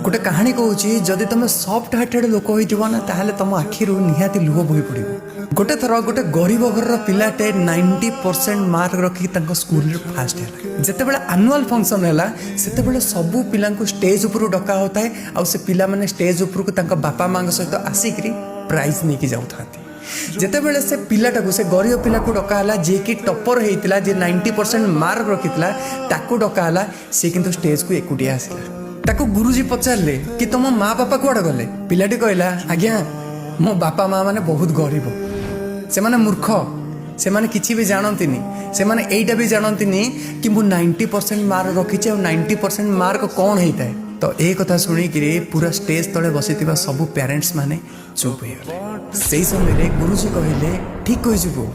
गोटे कहानी कहूँ जदि तुम सफ्ट हार्टेड लोक हो ना ताहले तुम आखिर निहाती लुह बोही पड़ो। गोटे थर गोटे गरीब घर पिलाटे 90% मार्क रखिक स्कूल फास्ट है जिते आनुआल फंक्शन है से सबू पिला स्टेज उपर डका होता है आ से पिला माने स्टेज उपर को बापा माँ सहित आसिक प्राइज नहीं जाऊँ जितेबले से पिलाटा को से गरीब पिला को डकाला जी कि टपर होता जी 90% मार्क रखी ताकू डकाला सी किंतु स्टेज को एकुटिया आसला ताकू गुरुजी पचारे कि तुम माँ बापा कुआड़े गले पिलाटी कहला आज्ञा मो बापा माँ माने बहुत गरीब से माने मूर्ख से माने किसी भी जानती से माने एटा भी जानती कि मु 90% मार्क रखी 90% मार्क कौन होता है। तो ये कथा शुणिक पूरा स्टेज तले बसी सबू पेरेंट्स माने चुप हो गले। से समय गुरुजी कहले ठीक कहीजु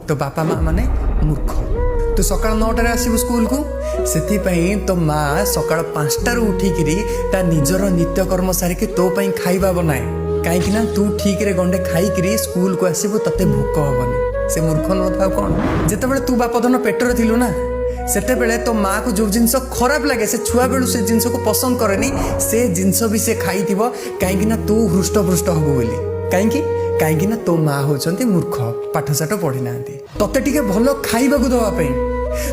तो बापा माँ माने मूर्ख तू सका 9टार आसबू स्कूल को से तो माँ सका 5टार उठिकी ता निजर नित्यकर्म सारिके तो खाइबा बनाए कहीं तू ठीक रे गंडे खाई स्कूल को आसबू तते भोक हेनी से मूर्ख न था कौन जिते तू बापधन पेटर थिलु ना सेते तो माँ को जो जिनस खराब लगे से छुआ बेलू से जिनस को पसंद करेनी से जिनस भी से खाई कहीं तू हृष्टपृष्ट हबु बोली कहीं तो माँ होचंती मूर्ख पाठशाठ पढ़ी ना तते टिके भल खाइबा को दवाई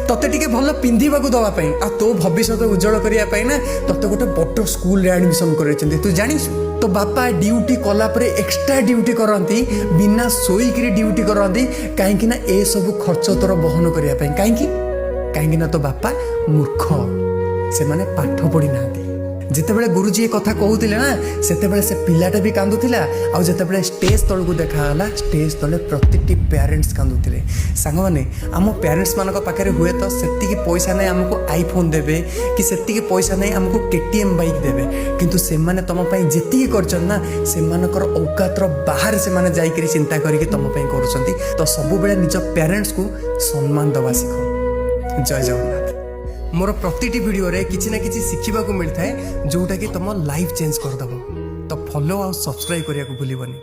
तते टिके भल पिंधिबा को दवाई आ तो भविष्य उज्जवल करने ना तते गोटे बड़ स्कूल एडमिशन कर तू जानिस तो बापा ड्यूटी कला परे एक्स्ट्रा ड्यूटी करती बिना शोईक ड्यूटी करती कहीं ए सब खर्च तोर बहन करने कहीं तो बापा मूर्ख से माने पाठ पढ़ी ना जितेबले गुरुजी कथा कहते ना से पिलाटा भी कांदुला आउ जितेबले स्टेज तल को देखाला स्टेज तले प्रति पेरेंट्स कांदुले सांग मैंने आम पेरेंट्स मान पाखे हुए तो से पैसा नहीं आमको आईफोन देवे कि से पैसा नहीं आमको केटीएम बाइक देवे किंतु से माने तुम जी करना से औकातर बाहर से जाकर चिंता करके तुम कर तो सब बेले निज पेरेंट्स को सम्मान दवा सीख। जय जगन्नाथ। मोर प्रतिटी वीडियो रे किसी ना किसी शिखा मिलता है जोटा कि तुम लाइफ चेंज करदेव तो फॉलो और सब्सक्राइब करने को भूलनी।